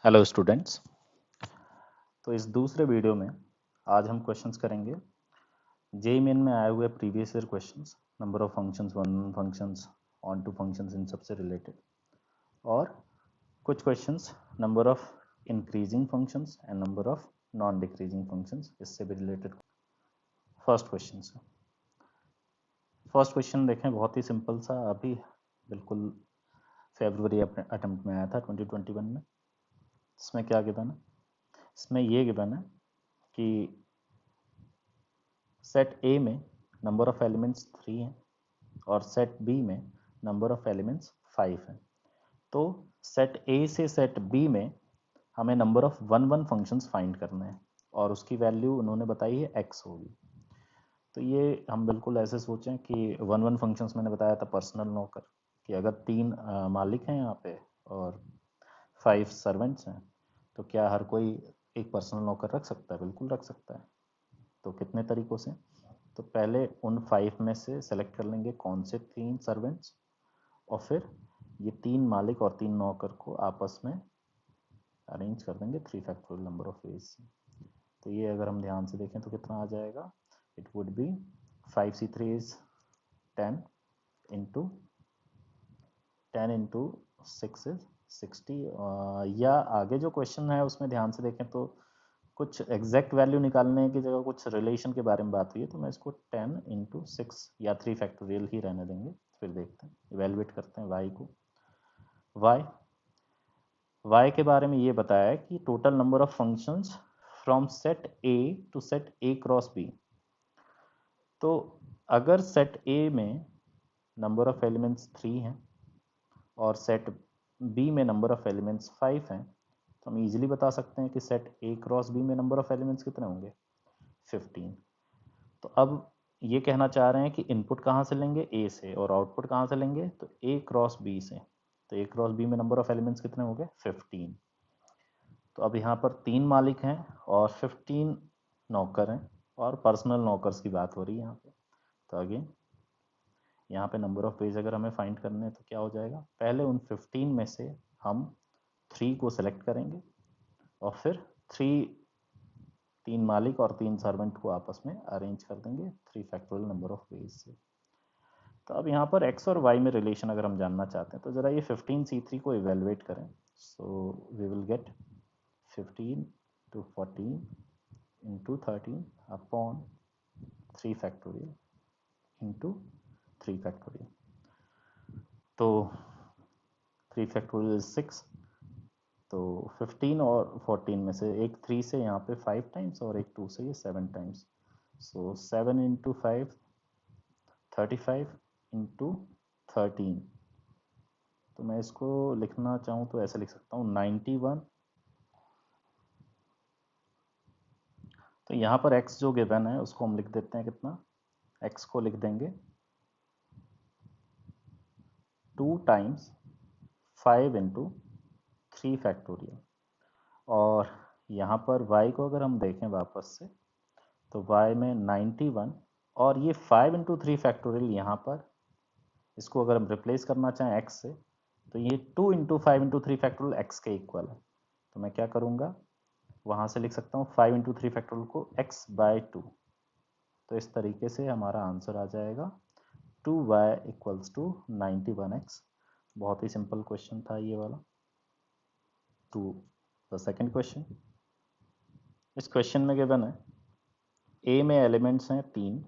Hello students. तो इस दूसरे वीडियो में आज हम क्वेश्चंस करेंगे जेईई मेन में आए हुए previous year questions, number of functions, one functions, onto functions, इन सबसे रिलेटेड, और कुछ questions number of increasing functions and number of non decreasing functions, इससे भी रिलेटेड फर्स्ट क्वेश्चन से। फर्स्ट क्वेश्चन देखें, बहुत ही सिंपल सा, अभी बिल्कुल फेब्रुवरी अटेम्प्ट में आया था 2021 में। इसमें क्या गिवन है? इसमें ये गिवन है कि सेट ए में नंबर ऑफ एलिमेंट्स 3 हैं और सेट बी में नंबर ऑफ एलिमेंट्स 5 हैं। तो सेट ए से सेट बी में हमें number of one functions find करने हैं और उसकी वैल्यू उन्होंने बताई है x होगी। तो ये हम बिल्कुल ऐसे सोचें कि वन फंक्शंस मैंने बताया था पर्सनल नौकर, कि अगर 3 मालिक हैं यहाँ पे और 5 सर्वेंट्स हैं, तो क्या हर कोई एक पर्सनल नौकर रख सकता है? बिल्कुल रख सकता है। तो कितने तरीक़ों से? तो पहले उन 5 में से सेलेक्ट कर लेंगे कौन से 3 सर्वेंट्स, और फिर ये 3 मालिक और 3 नौकर को आपस में अरेंज कर देंगे 3 फैक्टोरियल नंबर ऑफ वेज से। तो ये अगर हम ध्यान से देखें तो कितना आ जाएगा? It would be 5c3 is 10 into 10 into 6 is 60। या आगे जो क्वेश्चन है उसमें ध्यान से देखें तो कुछ एग्जैक्ट वैल्यू निकालने की जगह कुछ रिलेशन के बारे में बात हुई है, तो मैं इसको 10 इंटू 6 या 3 फैक्टोरियल ही रहने देंगे। फिर देखते हैं, इवेलुएट करते हैं y को। y के बारे में ये बताया है कि total number of functions from set a to set a cross b। तो अगर सेट a में नंबर ऑफ एलिमेंट्स 3 हैं और सेट b में नंबर ऑफ एलिमेंट्स 5 हैं, तो हम इजीली बता सकते हैं कि सेट a क्रॉस b में नंबर ऑफ एलिमेंट्स कितने होंगे? 15। तो अब ये कहना चाह रहे हैं कि इनपुट कहाँ से लेंगे? ए से, और आउटपुट कहाँ से लेंगे? तो ए क्रॉस बी से। तो ए क्रॉस बी में नंबर ऑफ एलिमेंट्स कितने हो गए? 15। तो अब यहाँ पर 3 मालिक हैं और 15 नौकर हैं, और पर्सनल नौकर्स की बात हो रही है यहाँ पे। तो अगेन यहाँ पे नंबर ऑफ पेज अगर हमें फाइंड करने हैं तो क्या हो जाएगा? पहले उन 15 में से हम 3 को सेलेक्ट करेंगे और फिर 3 मालिक और 3 सर्वेंट को आपस में अरेंज कर देंगे 3 फैक्टोरियल नंबर ऑफ वेज से। तो अब यहाँ पर x और y में रिलेशन अगर हम जानना चाहते हैं तो ज़रा ये 15c3 को इवेलुएट करें। So we will get 15 to 14 into 13 upon 3 factorial into 3 factorial. तो 3 फैक्टोरियल 6। तो 15 और 14 में से एक 3 से यहाँ पे 5 टाइम्स और एक 2 से ये 7 टाइम्स। सो 7 इंटू 5 35 इंटू 13। तो मैं इसको लिखना चाहूँ तो ऐसे लिख सकता हूँ 91। तो यहाँ पर x जो गिवन है उसको हम लिख देते हैं कितना? x को लिख देंगे 2 टाइम्स 5 इंटू 3 फैक्टोरियल। और यहाँ पर y को अगर हम देखें वापस से तो y में 91 और ये 5 इंटू 3 फैक्टोरियल, यहाँ पर इसको अगर हम रिप्लेस करना चाहें x से तो ये 2 इंटू 5 इंटू 3 फैक्टोरियल x के इक्वल है। तो मैं क्या करूँगा, वहाँ से लिख सकता हूँ 5 इंटू 3 फैक्टोरियल को x बाय 2। तो इस तरीके से हमारा आंसर आ जाएगा 2y इक्वल्स टू 91x। बहुत ही सिंपल क्वेश्चन था ये वाला। To the second question. इस क्वेश्चन में गिवन है ए में एलिमेंट्स हैं 3,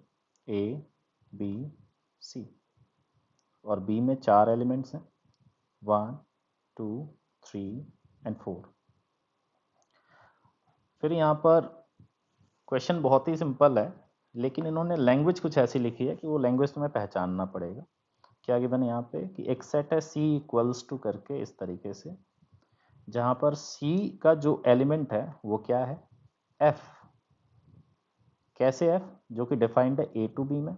ए बी सी, और बी में 4 एलिमेंट्स हैं 1 2 3 एंड 4। फिर यहाँ पर क्वेश्चन बहुत ही सिंपल है, लेकिन इन्होंने लैंग्वेज कुछ ऐसी लिखी है कि वो लैंग्वेज तुम्हें पहचानना पड़ेगा। क्या गिवन है यहाँ पे कि एक सेट है C इक्वल्स टू करके, इस तरीके से, जहाँ पर C का जो एलिमेंट है वो क्या है? F। कैसे F? जो कि डिफाइंड है A टू B में,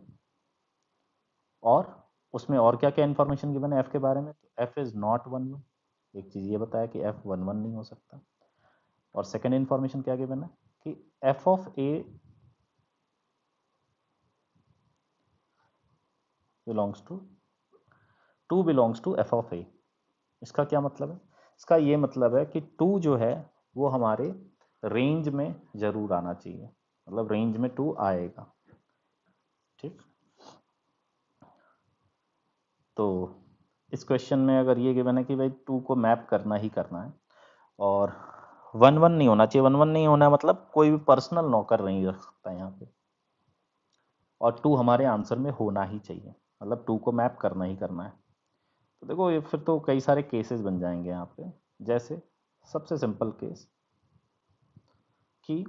और उसमें और क्या क्या इन्फॉर्मेशन गिवन है F के बारे में? तो F इज नॉट 1 1। एक चीज़ ये बताया कि F 1 1 नहीं हो सकता। और सेकेंड इन्फॉर्मेशन क्या गिवन है कि F of A belongs to f of a। इसका क्या मतलब है? इसका ये मतलब है कि 2 जो है वो हमारे रेंज में जरूर आना चाहिए, मतलब रेंज में 2 आएगा। ठीक, तो इस क्वेश्चन में अगर ये गिवन है कि भाई 2 को मैप करना ही करना है और 1 1 नहीं होना चाहिए, 1 1 नहीं होना है मतलब कोई भी पर्सनल नौकर नहीं रख सकता यहाँ पे, और 2 हमारे आंसर में होना ही चाहिए, मतलब 2 को मैप करना ही करना है। तो देखो ये फिर तो कई सारे केसेस बन जाएंगे यहाँ पे, जैसे सबसे सिंपल केस कि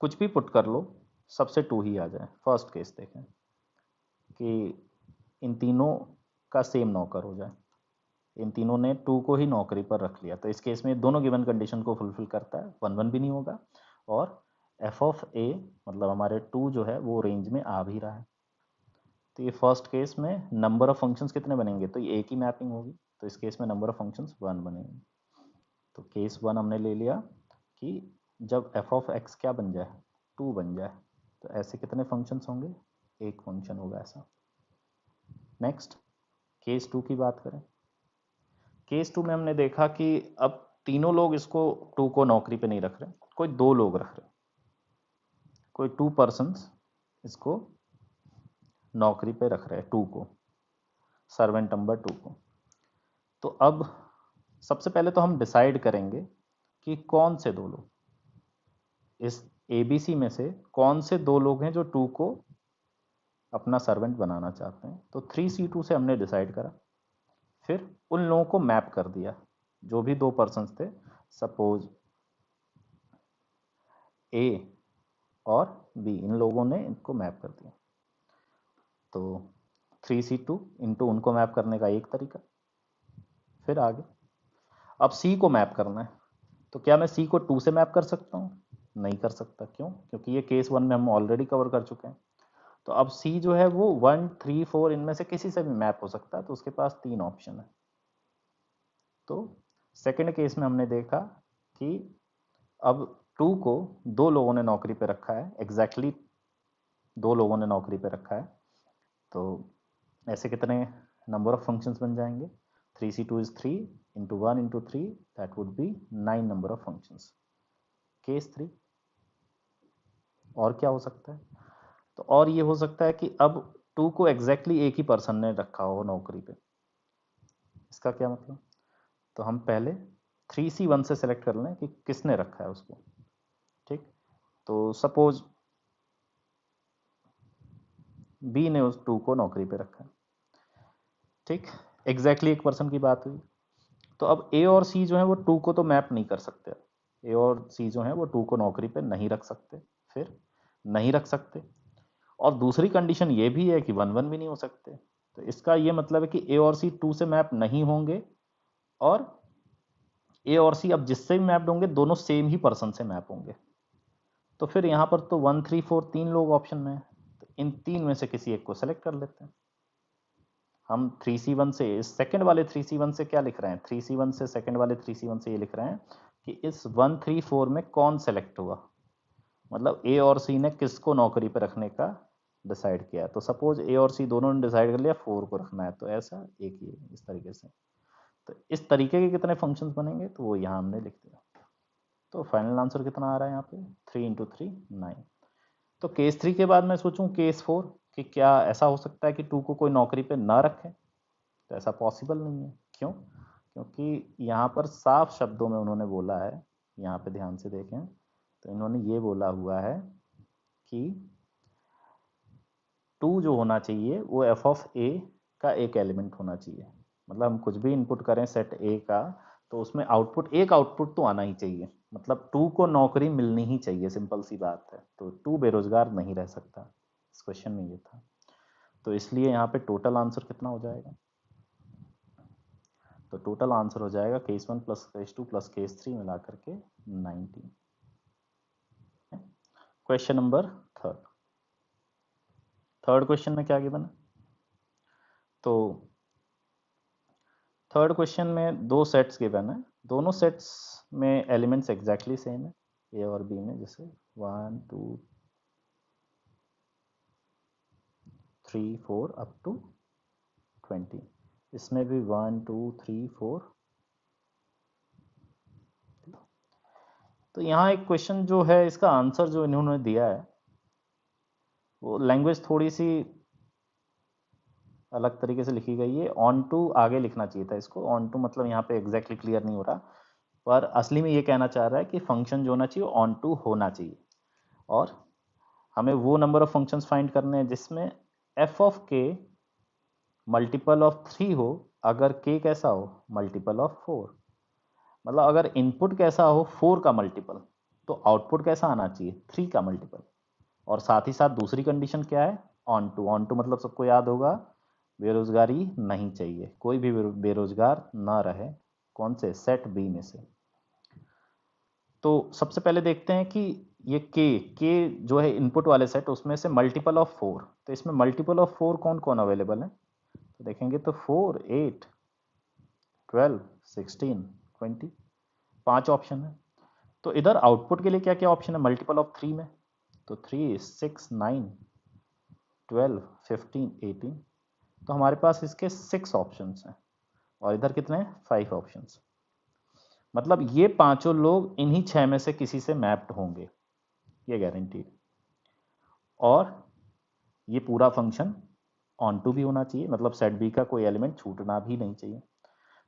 कुछ भी पुट कर लो सबसे 2 ही आ जाए। फर्स्ट केस देखें कि इन तीनों का सेम नौकर हो जाए, इन तीनों ने 2 को ही नौकरी पर रख लिया, तो इस केस में दोनों गिवन कंडीशन को फुलफिल करता है, 1 1 भी नहीं होगा और एफ ऑफ ए मतलब हमारे 2 जो है वो रेंज में आ भी रहा है। तो ये फर्स्ट केस में नंबर ऑफ फंक्शंस कितने बनेंगे, तो ये एक ही मैपिंग होगी, तो इस केस में नंबर ऑफ फंक्शंस 1 बनेंगे। तो केस 1 हमने ले लिया कि जब एफ ऑफ एक्स क्या बन जाए, 2 बन जाए, तो ऐसे कितने फंक्शंस होंगे, एक फंक्शन होगा ऐसा। नेक्स्ट केस 2 की बात करें, केस 2 में हमने देखा कि अब तीनों लोग इसको 2 को नौकरी पे नहीं रख रहे, कोई 2 लोग रख रहे, कोई 2 पर्सन्स इसको नौकरी पे रख रहे हैं 2 को, सर्वेंट नंबर 2 को। तो अब सबसे पहले तो हम डिसाइड करेंगे कि कौन से 2 लोग, इस ABC में से कौन से 2 लोग हैं जो 2 को अपना सर्वेंट बनाना चाहते हैं। तो 3C2 से हमने डिसाइड करा, फिर उन लोगों को मैप कर दिया, जो भी 2 पर्सन्स थे, सपोज A और B, इन लोगों ने इनको मैप कर दिया। तो 3C2 इंटू उनको मैप करने का एक तरीका। फिर आगे अब C को मैप करना है, तो क्या मैं C को 2 से मैप कर सकता हूँ, नहीं कर सकता। क्यों, क्योंकि ये केस 1 में हम ऑलरेडी कवर कर चुके हैं। तो अब C जो है वो 1 3 4 इनमें से किसी से भी मैप हो सकता है, तो उसके पास 3 ऑप्शन है। तो सेकंड केस में हमने देखा कि अब 2 को 2 लोगों ने नौकरी पे रखा है, एग्जैक्टली 2 लोगों ने नौकरी पे रखा है, तो ऐसे कितने नंबर ऑफ फंक्शंस बन जाएंगे, 3C2 is 3 into 1 into 3, that would be 9 number of functions. Case 3 और क्या हो सकता है, तो और ये हो सकता है कि अब 2 को एग्जैक्टली एक ही पर्सन ने रखा हो नौकरी पे। इसका क्या मतलब, तो हम पहले 3C1 से सेलेक्ट कर लें कि किसने रखा है उसको। ठीक, तो सपोज B ने उस 2 को नौकरी पे रखा है। ठीक, एग्जैक्टली एक पर्सन की बात हुई। तो अब A और C जो है वो 2 को तो मैप नहीं कर सकते, A और C जो है वो 2 को नौकरी पे नहीं रख सकते, फिर नहीं रख सकते, और दूसरी कंडीशन ये भी है कि 1 1 भी नहीं हो सकते। तो इसका ये मतलब है कि A और C 2 से मैप नहीं होंगे, और A और C अब जिससे भी मैप्ड होंगे दोनों सेम ही पर्सन से मैप होंगे। तो फिर यहाँ पर तो 1 3 4 3 लोग ऑप्शन में है, तो इन 3 में से किसी एक को सेलेक्ट कर लेते हैं। हम 3C1 से सेकंड वाले 3C1 से क्या लिख रहे हैं, 3C1 से सेकंड वाले 3C1 से ये लिख रहे हैं कि इस 1 3 4 में कौन सेलेक्ट हुआ, मतलब A और C ने किसको नौकरी पर रखने का डिसाइड किया। तो सपोज A और C दोनों ने डिसाइड कर लिया 4 को रखना है, तो ऐसा एक ही इस तरीके से। तो इस तरीके के कितने फंक्शंस बनेंगे, तो वो यहाँ हमने लिख दिया। तो फाइनल आंसर कितना आ रहा है यहाँ पे, 3 इंटू 3 9। तो केस 3 के बाद मैं सोचूं केस 4 कि क्या ऐसा हो सकता है कि 2 को कोई नौकरी पे ना रखे, तो ऐसा पॉसिबल नहीं है। क्यों, क्योंकि यहाँ पर साफ शब्दों में उन्होंने बोला है, यहाँ पे ध्यान से देखें, तो इन्होंने ये बोला हुआ है कि 2 जो होना चाहिए वो एफ ऑफ ए का एक एलिमेंट होना चाहिए। मतलब हम कुछ भी इनपुट करें सेट ए का, तो उसमें आउटपुट, एक आउटपुट तो आना ही चाहिए, मतलब 2 को नौकरी मिलनी ही चाहिए, सिंपल सी बात है। तो 2 बेरोजगार नहीं रह सकता, इस क्वेश्चन में ये था। तो इसलिए यहाँ पे टोटल आंसर कितना हो जाएगा, तो टोटल आंसर हो जाएगा case 1 plus case 2 plus case 3 मिला करके 19। क्वेश्चन नंबर थर्ड क्वेश्चन में क्या गिवन है, तो थर्ड क्वेश्चन में 2 सेट्स गिवन है, दोनों सेट्स में एलिमेंट्स एग्जैक्टली सेम है ए और बी में, जैसे 1 2 3 4 अप टू 20। इसमें भी 1 2 3 4। तो यहाँ एक क्वेश्चन जो है, इसका आंसर जो इन्होंने दिया है वो लैंग्वेज थोड़ी सी अलग तरीके से लिखी गई है। ऑन टू आगे लिखना चाहिए था इसको, ऑन टू मतलब यहाँ पे एग्जैक्टली क्लियर नहीं हो रहा, पर असली में ये कहना चाह रहा है कि फंक्शन जो होना चाहिए ऑन टू होना चाहिए। और हमें वो नंबर ऑफ फंक्शंस फाइंड करने हैं जिसमें एफ ऑफ के मल्टीपल ऑफ 3 हो, अगर के कैसा हो, मल्टीपल ऑफ 4। मतलब अगर इनपुट कैसा हो 4 का मल्टीपल, तो आउटपुट कैसा आना चाहिए 3 का मल्टीपल। और साथ ही साथ दूसरी कंडीशन क्या है, ऑन टू। ऑन टू मतलब सबको याद होगा बेरोजगारी नहीं चाहिए, कोई भी बेरोजगार ना रहे। कौन से, सेट बी में से। तो सबसे पहले देखते हैं कि ये के जो है इनपुट वाले सेट, उसमें से मल्टीपल ऑफ 4। तो इसमें मल्टीपल ऑफ 4 कौन कौन अवेलेबल है, तो देखेंगे तो 4 8 12 16 20, 5 ऑप्शन है। तो इधर आउटपुट के लिए क्या क्या ऑप्शन है मल्टीपल ऑफ 3 में, तो 3 6 9 12 15 18। तो हमारे पास इसके 6 ऑप्शंस हैं, और इधर कितने हैं 5 ऑप्शंस। मतलब ये पांचों लोग इन्हीं 6 में से किसी से मैप्ड होंगे, ये गारंटीड। और ये पूरा फंक्शन ऑन टू भी होना चाहिए, मतलब सेट बी का कोई एलिमेंट छूटना भी नहीं चाहिए।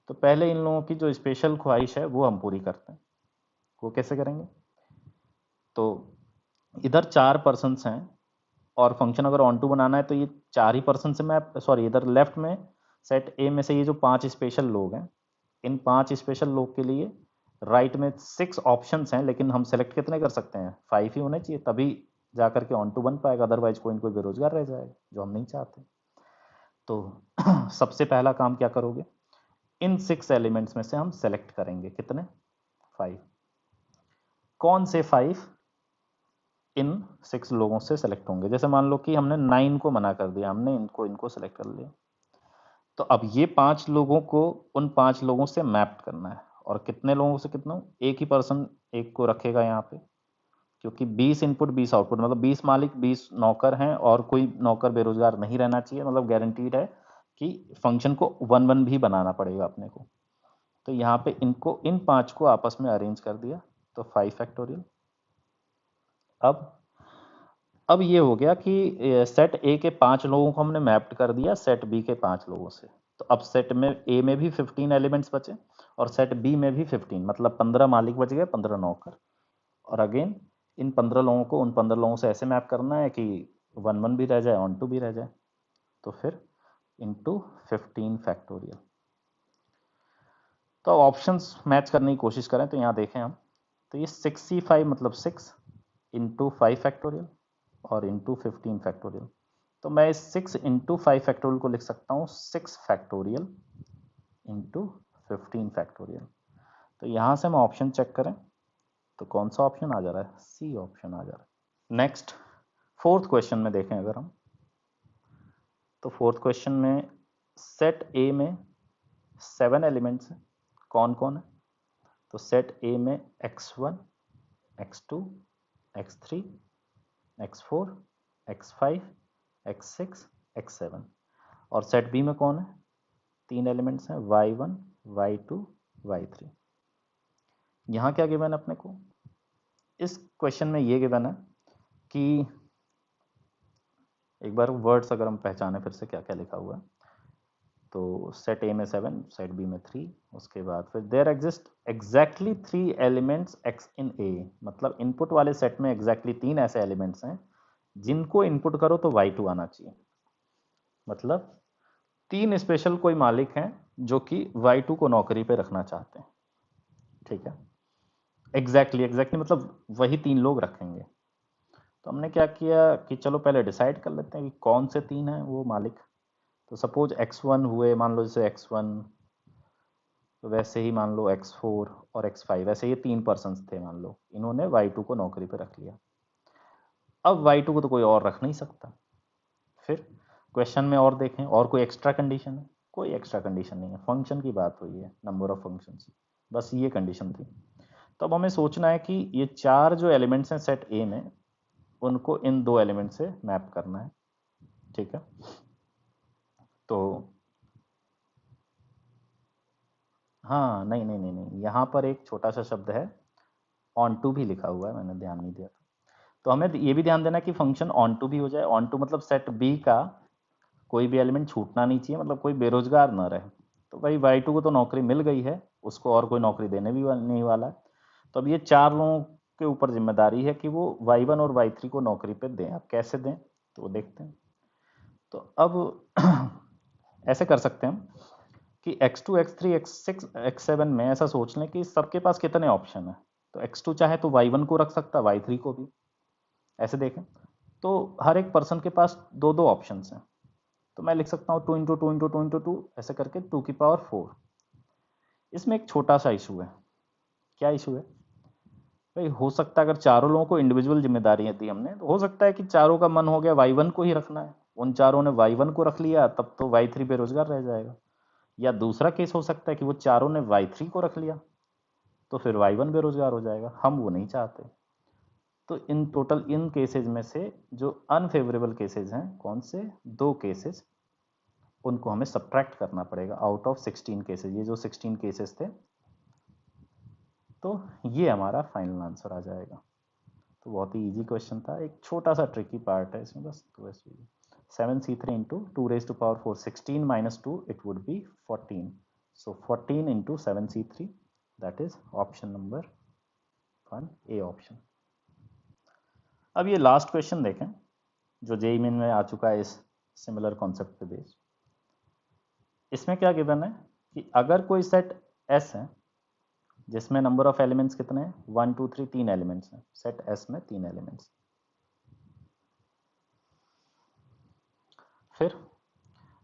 तो पहले इन लोगों की जो स्पेशल ख्वाहिश है वो हम पूरी करते हैं। वो कैसे करेंगे, तो इधर 4 पर्सन्स हैं, और फंक्शन अगर ऑन टू बनाना है तो ये 4 ही पर्सन से मैप, सॉरी इधर लेफ्ट में सेट ए में से ये जो 5 स्पेशल लोग हैं, इन 5 स्पेशल लोग के लिए राइट में 6 ऑप्शंस हैं, लेकिन हम सेलेक्ट कितने कर सकते हैं, 5 ही होने चाहिए, तभी जाकर के ऑन टू बन पाएगा, अदरवाइज कोई ना कोई बेरोजगार रह जाएगा, जो हम नहीं चाहते। तो सबसे पहला काम क्या करोगे, इन 6 एलिमेंट्स में से हम सेलेक्ट करेंगे कितने, 5। कौन से 5 इन 6 लोगों से सेलेक्ट होंगे, जैसे मान लो कि हमने 9 को मना कर दिया, हमने इनको इनको सेलेक्ट कर लिया। तो अब ये 5 लोगों को उन 5 लोगों से मैप करना है, और कितने लोगों से कितना, एक ही पर्सन एक को रखेगा यहाँ पे, क्योंकि 20 इनपुट 20 आउटपुट, मतलब 20 मालिक 20 नौकर हैं, और कोई नौकर बेरोजगार नहीं रहना चाहिए, मतलब गारंटीड है कि फंक्शन को 1 1 भी बनाना पड़ेगा अपने को। तो यहाँ पे इनको इन 5 को आपस में अरेंज कर दिया, तो 5 फैक्टोरियल। अब ये हो गया कि सेट ए के 5 लोगों को हमने मैप्ड कर दिया सेट बी के 5 लोगों से। तो अब सेट में ए में भी 15 एलिमेंट्स बचे, और सेट बी में भी 15, मतलब 15 मालिक बच गए, 15 नौकर। और अगेन इन 15 लोगों को उन 15 लोगों से ऐसे मैप करना है कि 1 1 भी रह जाए, ऑन टू भी रह जाए। तो फिर इंटू 15 फैक्टोरियल। तो अब ऑप्शंस मैच करने की कोशिश करें, तो यहाँ देखें हम, तो ये 65 मतलब 6 इंटू 5 फैक्टोरियल और इंटू 15 फैक्टोरियल। तो मैं इस 6 इंटू 5 फैक्टोरियल को लिख सकता हूँ 6 फैक्टोरियल इंटू 15 फैक्टोरियल। तो यहाँ से हम ऑप्शन चेक करें तो कौन सा ऑप्शन आ जा रहा है, सी ऑप्शन आ जा रहा है। नेक्स्ट फोर्थ क्वेश्चन में देखें अगर हम, तो फोर्थ क्वेश्चन में सेट ए में 7 एलिमेंट्स हैं, कौन कौन है, तो सेट ए में x1 x2 x3 x4 x5 x6 x7। और सेट बी में कौन है, 3 एलिमेंट्स हैं y1 y2 y3। यहाँ क्या गिवन है अपने को, इस क्वेश्चन में ये गिवन है कि एक बार वर्ड्स अगर हम पहचाने फिर से क्या क्या लिखा हुआ है, तो सेट ए में 7, सेट बी में 3, उसके बाद फिर there exist exactly 3 elements X in A, मतलब इनपुट वाले सेट में एग्जैक्टली 3 ऐसे एलिमेंट्स हैं जिनको इनपुट करो तो y2 आना चाहिए। मतलब 3 स्पेशल कोई मालिक हैं जो कि y2 को नौकरी पे रखना चाहते हैं, ठीक है। एग्जैक्टली मतलब वही 3 लोग रखेंगे। तो हमने क्या किया कि चलो पहले डिसाइड कर लेते हैं कि कौन से 3 हैं वो मालिक। तो सपोज x1 हुए, मान लो जैसे x1, तो वैसे ही मान लो x4 और x5, वैसे ये 3 पर्सन्स थे, मान लो इन्होंने y2 को नौकरी पे रख लिया। अब y2 को तो कोई और रख नहीं सकता। फिर क्वेश्चन में और देखें, और कोई एक्स्ट्रा कंडीशन है, कोई एक्स्ट्रा कंडीशन नहीं है, फंक्शन की बात हुई है, नंबर ऑफ फंक्शंस, बस ये कंडीशन थी। तो अब हमें सोचना है कि ये 4 जो एलिमेंट्स हैं सेट ए में, उनको इन 2 एलिमेंट से मैप करना है, ठीक है। तो हाँ नहीं नहीं नहीं नहीं, यहाँ पर एक छोटा सा शब्द है ऑन टू भी लिखा हुआ है, मैंने ध्यान नहीं दिया था। तो हमें ये भी ध्यान देना कि फंक्शन ऑन टू भी हो जाए। ऑन टू मतलब सेट बी का कोई भी एलिमेंट छूटना नहीं चाहिए, मतलब कोई बेरोजगार ना रहे। तो भाई वाई टू को तो नौकरी मिल गई है, उसको और कोई नौकरी देने भी नहीं वाला है। तो अब ये चार लोगों के ऊपर जिम्मेदारी है कि वो वाई वन और वाई थ्री को नौकरी पे दें। अब कैसे दें तो वो देखते हैं। तो अब ऐसे कर सकते हैं हम कि x2 x3 x6 x7 में ऐसा सोच लें कि सबके पास कितने ऑप्शन है। तो x2 चाहे तो y1 को रख सकता है, y3 को भी। ऐसे देखें तो हर एक पर्सन के पास दो दो ऑप्शन हैं। तो मैं लिख सकता हूँ 2 × 2 × 2 × 2 ऐसे करके 2⁴। इसमें एक छोटा सा इशू है। क्या इशू है भाई, हो सकता है अगर चारों लोगों को इंडिविजुअल जिम्मेदारियां दी हमने, तो हो सकता है कि चारों का मन हो गया y1 को ही रखना है, उन चारों ने y1 को रख लिया, तब तो y3 बेरोजगार रह जाएगा। या दूसरा केस हो सकता है कि वो चारों ने y3 को रख लिया, तो फिर y1 बेरोजगार हो जाएगा। हम वो नहीं चाहते। तो इन टोटल इन केसेस में से जो अनफेवरेबल केसेस हैं, कौन से दो केसेस, उनको हमें सब्ट्रैक्ट करना पड़ेगा आउट ऑफ 16 केसेस। ये जो 16 केसेस थे, तो ये हमारा फाइनल आंसर आ जाएगा। तो बहुत ही इजी क्वेश्चन था, एक छोटा सा ट्रिकी पार्ट है इसमें बस। तो वैसे 7c3 into 2⁴ 16 minus 2 it would be 14। So 14 into 7c3, that is option number 1 A option. अब ये लास्ट क्वेश्चन देखें जो जेईई मेन में आ चुका है इस सिमिलर कॉन्सेप्ट पे बेस्ड। इसमें क्या गिवन है कि अगर कोई सेट एस है जिसमें नंबर ऑफ एलिमेंट्स कितने हैं, 1 2 3, 3 एलिमेंट्स हैं। सेट एस में 3 एलिमेंट्स। फिर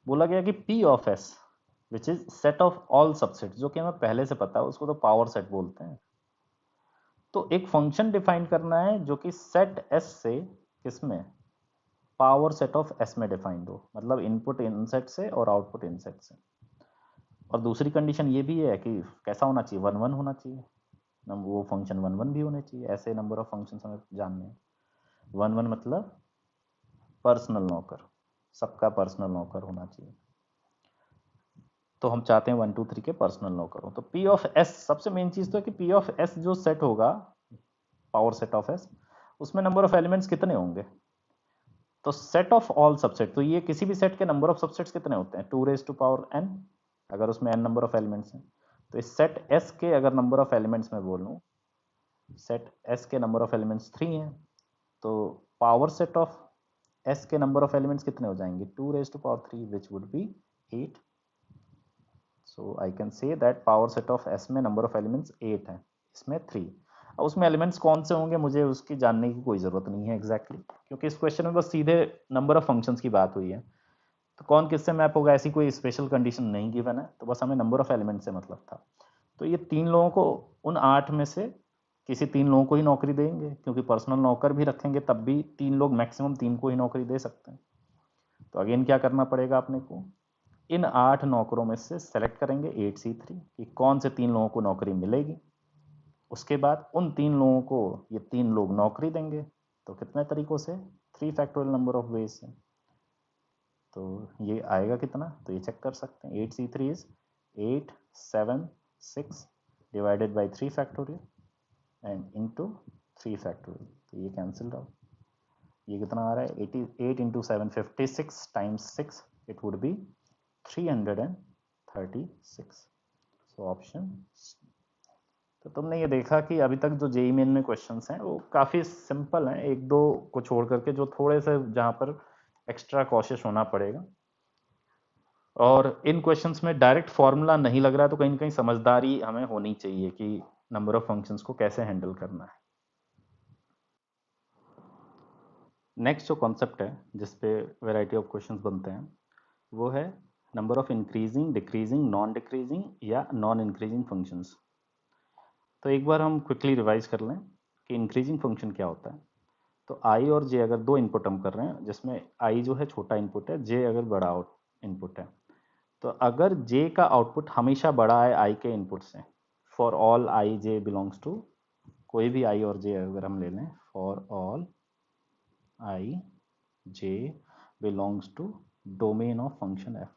बोला गया कि P of S which is set of all subset, जो कि हमें पहले से पता है, उसको तो पावर सेट बोलते हैं। तो एक फंक्शन डिफाइन करना है जो कि सेट एस से किसमें, पावर सेट ऑफ एस में डिफाइंड हो, मतलब इनपुट इन सेट से और आउटपुट इन सेट से। और दूसरी कंडीशन ये भी है कि कैसा होना चाहिए, 1 1 होना चाहिए। वो फंक्शन 1 1 भी होने चाहिए। ऐसे नंबर ऑफ फंक्शन हमें जानने हैं। 1 1 मतलब पर्सनल नौकर, सबका पर्सनल नौकर होना चाहिए। तो हम चाहते हैं 1 2 3 के पर्सनल नौकर हो। तो पी ऑफ एस, सबसे मेन चीज तो है कि पी ऑफ एस जो सेट होगा, पावर सेट ऑफ एस, उसमें नंबर ऑफ एलिमेंट्स कितने होंगे। तो सेट ऑफ ऑल सबसेट, तो ये किसी भी सेट के नंबर ऑफ सबसेट्स कितने होते हैं, 2⁴n, अगर उसमें n नंबर ऑफ एलिमेंट्स हैं। तो इस सेट एस के अगर नंबर ऑफ एलिमेंट्स में बोलूं, सेट एस के नंबर ऑफ एलिमेंट्स 3 हैं, तो पावर सेट ऑफ एस के नंबर ऑफ एलिमेंट्स कितने हो जाएंगे, 2⁵ which would be 8। So I can say that power set of S में नंबर ऑफ एलिमेंट्स 8 है, इसमें 3। अब उसमें एलिमेंट्स कौन से होंगे मुझे उसकी जानने की कोई ज़रूरत नहीं है एग्जैक्टली क्योंकि इस क्वेश्चन में बस सीधे नंबर ऑफ फंक्शंस की बात हुई है। तो कौन किससे मैप होगा ऐसी कोई स्पेशल कंडीशन नहीं गिवन है, तो बस हमें नंबर ऑफ एलिमेंट से मतलब था। तो ये 3 लोगों को, उन 8 में से किसी 3 लोगों को ही नौकरी देंगे, क्योंकि पर्सनल नौकर भी रखेंगे तब भी 3 लोग मैक्सिमम 3 को ही नौकरी दे सकते हैं। तो अगेन क्या करना पड़ेगा अपने को, इन 8 नौकरों में से सेलेक्ट करेंगे 8c3 कि कौन से 3 लोगों को नौकरी मिलेगी। उसके बाद उन 3 लोगों को ये 3 लोग नौकरी देंगे। तो कितने तरीकों से, 3 नंबर ऑफ वेज से। तो ये आएगा कितना, तो ये चेक कर सकते हैं। 8c3 is 8 7 6 divided by 3 and into 3। तो ये कैंसिल आउट। ये कितना आ रहा है, 88 into 7 56 times 6 it would be 336। So option. तो तुमने ये देखा कि अभी तक जो जेईई मेन में क्वेश्चंस हैं वो काफ़ी सिंपल हैं, एक दो को छोड़ करके जो थोड़े से जहाँ पर एक्स्ट्रा कॉशियस होना पड़ेगा। और इन क्वेश्चंस में डायरेक्ट फॉर्मूला नहीं लग रहा है, तो कहीं ना कहीं समझदारी हमें होनी चाहिए कि नंबर ऑफ फंक्शंस को कैसे हैंडल करना है। नेक्स्ट जो कॉन्सेप्ट है जिसपे वैरायटी ऑफ क्वेश्चंस बनते हैं, वो है number of increasing, decreasing, non decreasing या नॉन इंक्रीजिंग फंक्शंस। तो एक बार हम क्विकली रिवाइज कर लें कि इंक्रीजिंग फंक्शन क्या होता है। तो आई और जे अगर दो इनपुट हम कर रहे हैं, जिसमें आई जो है छोटा इनपुट है, जे अगर बड़ा इनपुट है, तो अगर जे का आउटपुट हमेशा बड़ा है आई के इनपुट से, for all I J belongs to, कोई भी आई और जे अगर हम ले लें, for all I J belongs to domain of function F,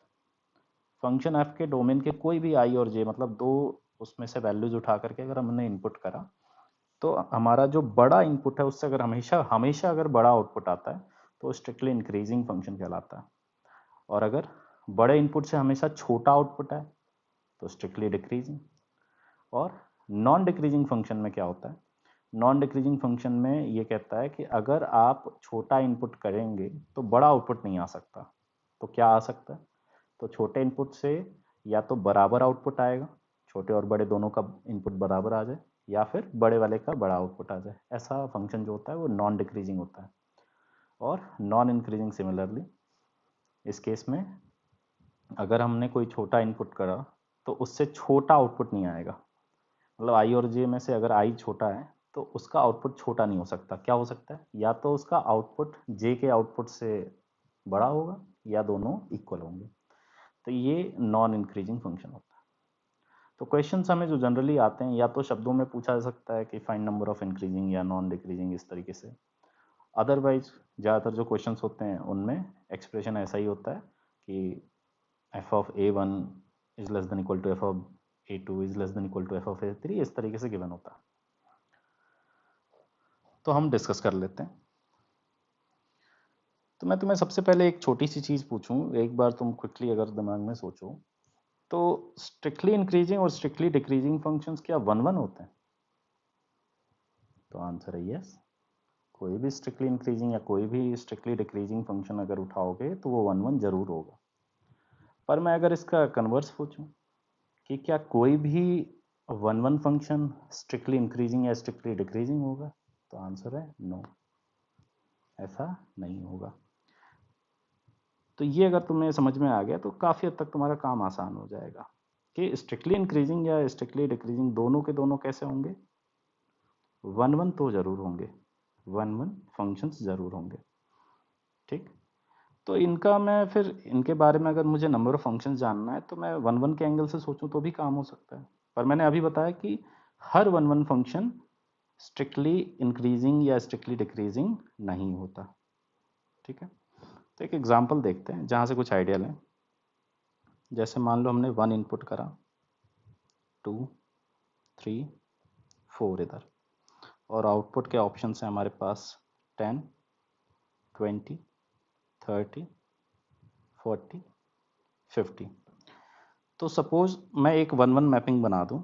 function F के डोमेन के कोई भी आई और जे, मतलब दो उसमें से वैल्यूज उठा करके अगर हमने इनपुट करा, तो हमारा जो बड़ा इनपुट है उससे अगर हमेशा हमेशा अगर बड़ा आउटपुट आता है तो स्ट्रिक्टली इंक्रीजिंग फंक्शन कहलाता है। और अगर बड़े इनपुट से हमेशा छोटा आउटपुट है तो स्ट्रिक्टली डिक्रीजिंग। और नॉन डिक्रीजिंग फंक्शन में क्या होता है? नॉन डिक्रीजिंग फंक्शन में ये कहता है कि अगर आप छोटा इनपुट करेंगे तो बड़ा आउटपुट नहीं आ सकता। तो क्या आ सकता है? तो छोटे इनपुट से या तो बराबर आउटपुट आएगा, छोटे और बड़े दोनों का इनपुट बराबर आ जाए, या फिर बड़े वाले का बड़ा आउटपुट आ जाए। ऐसा फंक्शन जो होता है वो नॉन डिक्रीजिंग होता है। और नॉन इंक्रीजिंग सिमिलरली, इस केस में अगर हमने कोई छोटा इनपुट करा तो उससे छोटा आउटपुट नहीं आएगा। मतलब आई और जे में से अगर आई छोटा है तो उसका आउटपुट छोटा नहीं हो सकता। क्या हो सकता है? या तो उसका आउटपुट जे के आउटपुट से बड़ा होगा या दोनों इक्वल होंगे। तो ये नॉन इंक्रीजिंग फंक्शन होता है। तो क्वेश्चन हमें जो जनरली आते हैं या तो शब्दों में पूछा जा सकता है कि फाइंड नंबर ऑफ इंक्रीजिंग या नॉन डिक्रीजिंग, इस तरीके से। अदरवाइज ज़्यादातर जो क्वेश्चंस होते हैं उनमें एक्सप्रेशन ऐसा ही होता है कि F of a1 is less than equal to F of a2 is less than equal to F of a3, इस तरीके से गिवन होता है। तो हम डिस्कस कर लेते हैं। तो मैं तुम्हें सबसे पहले एक छोटी सी चीज़ पूछूं, एक बार तुम क्विकली अगर दिमाग में सोचो, तो स्ट्रिक्टली इंक्रीजिंग और स्ट्रिक्टली डिक्रीजिंग फंक्शंस क्या वन वन होते हैं? तो आंसर है यस। कोई भी स्ट्रिक्टली इंक्रीजिंग या कोई भी स्ट्रिक्टली डिक्रीजिंग फंक्शन अगर उठाओगे तो वो वन वन जरूर होगा। पर मैं अगर इसका कन्वर्स पूछूं कि क्या कोई भी one one function strictly increasing या स्ट्रिक्टली डिक्रीजिंग होगा, तो आंसर है नो, ऐसा नहीं होगा। तो ये अगर तुम्हें समझ में आ गया तो काफ़ी हद तक तुम्हारा काम आसान हो जाएगा कि स्ट्रिक्टली इंक्रीजिंग या स्ट्रिक्टली डिक्रीजिंग दोनों के दोनों कैसे होंगे, वन वन तो जरूर होंगे, वन वन फंक्शंस जरूर होंगे। ठीक। तो इनका मैं फिर इनके बारे में अगर मुझे नंबर ऑफ फंक्शंस जानना है तो मैं वन वन के एंगल से सोचूं तो भी काम हो सकता है। पर मैंने अभी बताया कि हर one one function strictly increasing या स्ट्रिक्टली डिक्रीजिंग नहीं होता। ठीक है। तो एक एग्जांपल देखते हैं जहाँ से कुछ आइडिया लें। जैसे मान लो हमने 1 इनपुट करा, 2, 3, 4 इधर, और आउटपुट के ऑप्शन है हमारे पास 10, 20, 30, 40, 50। तो सपोज मैं एक वन वन मैपिंग बना दूं।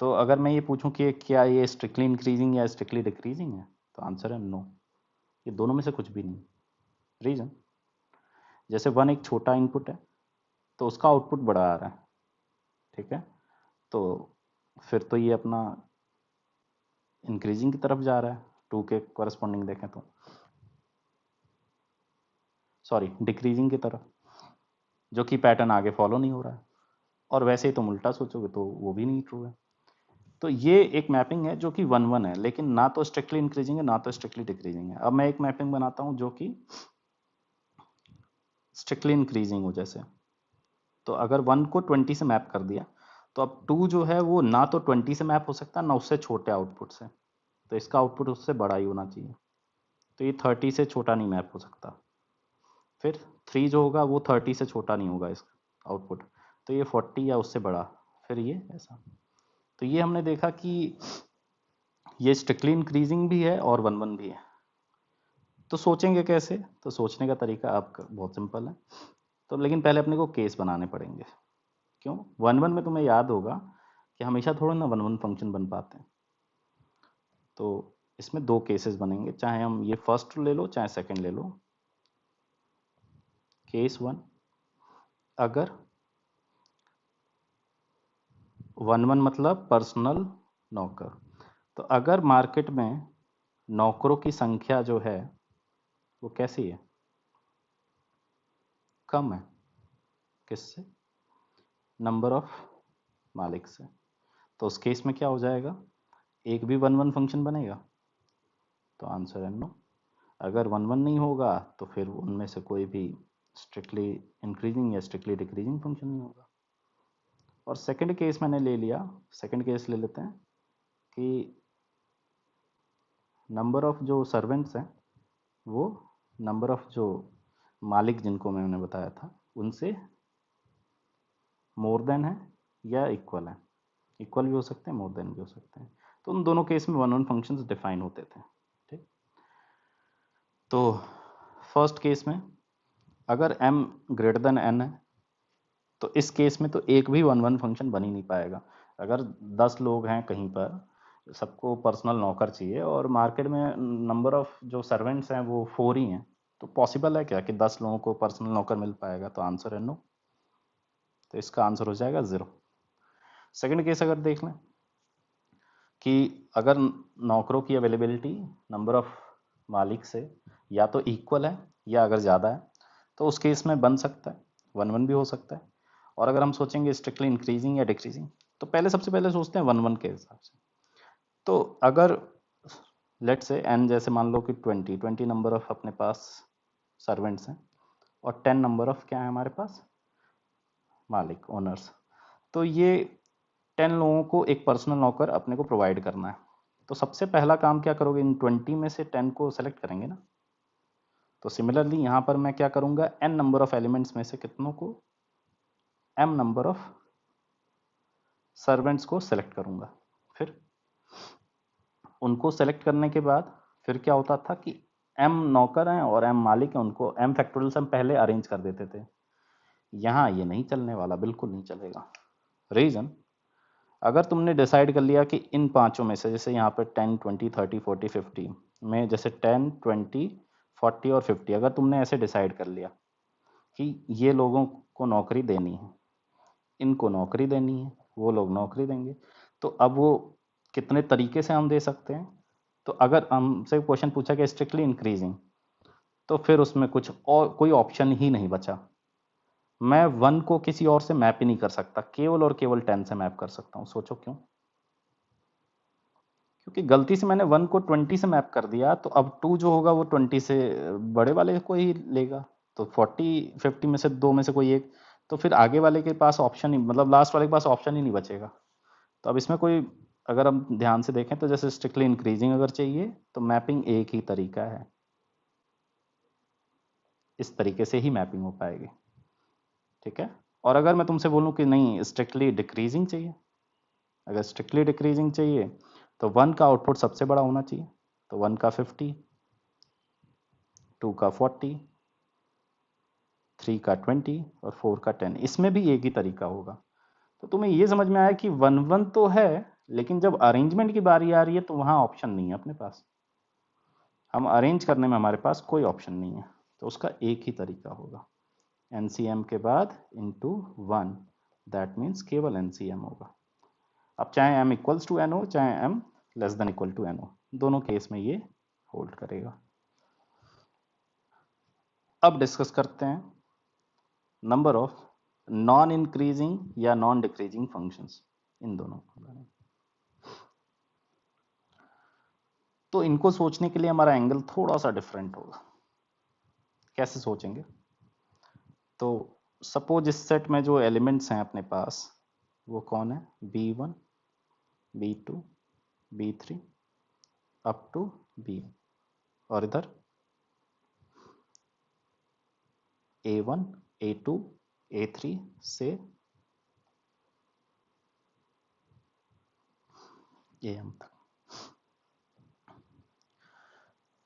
तो अगर मैं ये पूछूं कि क्या ये स्ट्रिक्टली इंक्रीजिंग या स्ट्रिक्टली डिक्रीजिंग है, तो आंसर है नो, ये दोनों में से कुछ भी नहीं। रीजन, जैसे 1 एक छोटा इनपुट है तो उसका आउटपुट बड़ा आ रहा है। ठीक है। तो फिर तो ये अपना इंक्रीजिंग की तरफ जा रहा है, 2 के कॉरस्पॉन्डिंग देखें तो, सॉरी डिक्रीजिंग की तरफ, जो कि पैटर्न आगे फॉलो नहीं हो रहा है। और वैसे ही तुम उल्टा सोचोगे तो वो भी नहीं ट्रू है। तो ये एक मैपिंग है जो कि वन वन है, लेकिन ना तो स्ट्रिक्टली इंक्रीजिंग है ना तो स्ट्रिक्टली डिक्रीजिंग है। अब मैं एक मैपिंग बनाता हूं जो कि स्ट्रिक्टली इंक्रीजिंग हो। जैसे तो अगर 1 को 20 से मैप कर दिया तो अब 2 जो है वो ना तो 20 से मैप हो सकता ना उससे छोटे आउटपुट से, तो इसका आउटपुट उससे बड़ा ही होना चाहिए। तो ये 30 से छोटा नहीं मैप हो सकता। फिर 3 जो होगा वो 30 से छोटा नहीं होगा इसका आउटपुट, तो ये 40 या उससे बड़ा। फिर ये ऐसा। तो ये हमने देखा कि ये स्ट्रिक्टली इंक्रीजिंग भी है और वन वन भी है। तो सोचेंगे कैसे? तो सोचने का तरीका आपका बहुत सिंपल है। तो लेकिन पहले अपने को केस बनाने पड़ेंगे। क्यों? वन वन में तुम्हें याद होगा कि हमेशा थोड़ा ना वन वन फंक्शन बन पाते हैं। तो इसमें दो केसेस बनेंगे, चाहे हम ये फर्स्ट ले लो चाहे सेकंड ले लो। केस 1, अगर 1 1 मतलब पर्सनल नौकर, तो अगर मार्केट में नौकरों की संख्या जो है वो कैसी है? कम है। किससे? नंबर ऑफ मालिक से। तो उस केस में क्या हो जाएगा? एक भी वन वन फंक्शन बनेगा? तो आंसर है नो। अगर वन वन नहीं होगा तो फिर उनमें से कोई भी स्ट्रिक्टली इंक्रीजिंग या स्ट्रिक्टली डिक्रीजिंग फंक्शन नहीं होगा। और सेकंड केस मैंने ले लिया, सेकंड केस ले लेते हैं कि नंबर ऑफ जो सर्वेंट्स हैं वो नंबर ऑफ जो मालिक जिनको मैंने बताया था उनसे मोर देन है या इक्वल है। इक्वल भी हो सकते हैं, मोर देन भी हो सकते हैं। तो उन दोनों केस में वन वन फंक्शंस डिफाइन होते थे। ठीक, तो फर्स्ट केस में अगर m ग्रेटर देन n है तो इस केस में तो एक भी वन वन फंक्शन बन ही नहीं पाएगा। अगर 10 लोग हैं कहीं पर, सबको पर्सनल नौकर चाहिए और मार्केट में नंबर ऑफ जो सर्वेंट्स हैं वो 4 ही हैं, तो पॉसिबल है क्या कि 10 लोगों को पर्सनल नौकर मिल पाएगा? तो आंसर है नो। तो इसका आंसर हो जाएगा 0। सेकंड केस अगर देख लें कि अगर नौकरों की अवेलेबिलिटी नंबर ऑफ मालिक से या तो इक्वल है या अगर ज़्यादा है, तो उस केस में बन सकता है, वन वन भी हो सकता है। और अगर हम सोचेंगे स्ट्रिक्टली इंक्रीजिंग या डिक्रीजिंग, तो सबसे पहले सोचते हैं वन वन के हिसाब से। तो अगर लेट से n जैसे मान लो कि 20 नंबर ऑफ अपने पास सर्वेंट्स हैं और 10 नंबर ऑफ क्या है हमारे पास मालिक, ओनर्स, तो ये 10 लोगों को एक पर्सनल नौकर अपने को प्रोवाइड करना है। तो सबसे पहला काम क्या करोगे, इन 20 में से 10 को सेलेक्ट करेंगे ना। तो सिमिलरली यहाँ पर मैं क्या करूँगा, n नंबर ऑफ एलिमेंट्स में से कितनों को, m नंबर ऑफ सर्वेंट्स को सेलेक्ट करूँगा। फिर उनको सेलेक्ट करने के बाद फिर क्या होता था कि m नौकर हैं और m मालिक हैं, उनको m फैक्टोरियल से हम पहले अरेंज कर देते थे। यहाँ ये नहीं चलने वाला, बिल्कुल नहीं चलेगा। रीज़न, अगर तुमने डिसाइड कर लिया कि इन पांचों में से, जैसे यहाँ पर 10, 20, 30, 40, 50 में जैसे 10, 20, 40 और 50, अगर तुमने ऐसे डिसाइड कर लिया कि ये लोगों को नौकरी देनी है, इनको नौकरी देनी है, वो लोग नौकरी देंगे, तो अब वो कितने तरीके से हम दे सकते हैं। तो अगर हमसे क्वेश्चन पूछा कि स्ट्रिक्टली इंक्रीजिंग, तो फिर उसमें कुछ और कोई ऑप्शन ही नहीं बचा। मैं 1 को किसी और से मैप ही नहीं कर सकता, केवल और केवल 10 से मैप कर सकता हूँ। सोचो क्यों? क्योंकि गलती से मैंने 1 को 20 से मैप कर दिया, तो अब 2 जो होगा वो 20 से बड़े वाले को ही लेगा। तो 40, 50 में से 2 में से कोई एक, तो फिर आगे वाले के पास ऑप्शन ही, मतलब लास्ट वाले के पास ऑप्शन ही नहीं बचेगा। तो अब इसमें कोई, अगर हम ध्यान से देखें तो जैसे स्ट्रिक्टली इंक्रीजिंग अगर चाहिए तो मैपिंग एक ही तरीका है, इस तरीके से ही मैपिंग हो पाएगी। ठीक है। और अगर मैं तुमसे बोलूं कि नहीं स्ट्रिक्टली डिक्रीजिंग चाहिए, अगर स्ट्रिक्टली डिक्रीजिंग चाहिए तो 1 का आउटपुट सबसे बड़ा होना चाहिए। तो 1 का 50, 2 का 40, 3 का 20 और 4 का 10, इसमें भी एक ही तरीका होगा। तो तुम्हें ये समझ में आया कि 1-1 तो है, लेकिन जब अरेंजमेंट की बारी आ रही है तो वहां ऑप्शन नहीं है अपने पास, हम अरेंज करने में हमारे पास कोई ऑप्शन नहीं है। तो उसका एक ही तरीका होगा, एनसीएम के बाद इंटू 1, दैट मीन्स केवल एनसीएम होगा। अब चाहे m इक्वल्स टू एन हो, चाहे m less than equal to N हो, दोनों केस में ये होल्ड करेगा। अब डिस्कस करते हैं नंबर ऑफ नॉन इंक्रीजिंग या नॉन डिक्रीजिंग फंक्शंस, इन दोनों के बारे में। तो इनको सोचने के लिए हमारा एंगल थोड़ा सा डिफरेंट होगा। कैसे सोचेंगे? तो सपोज इस सेट में जो एलिमेंट्स हैं अपने पास वो कौन है, b1, b2, b3 up to b, और इधर a1, a2, a3 से am तक।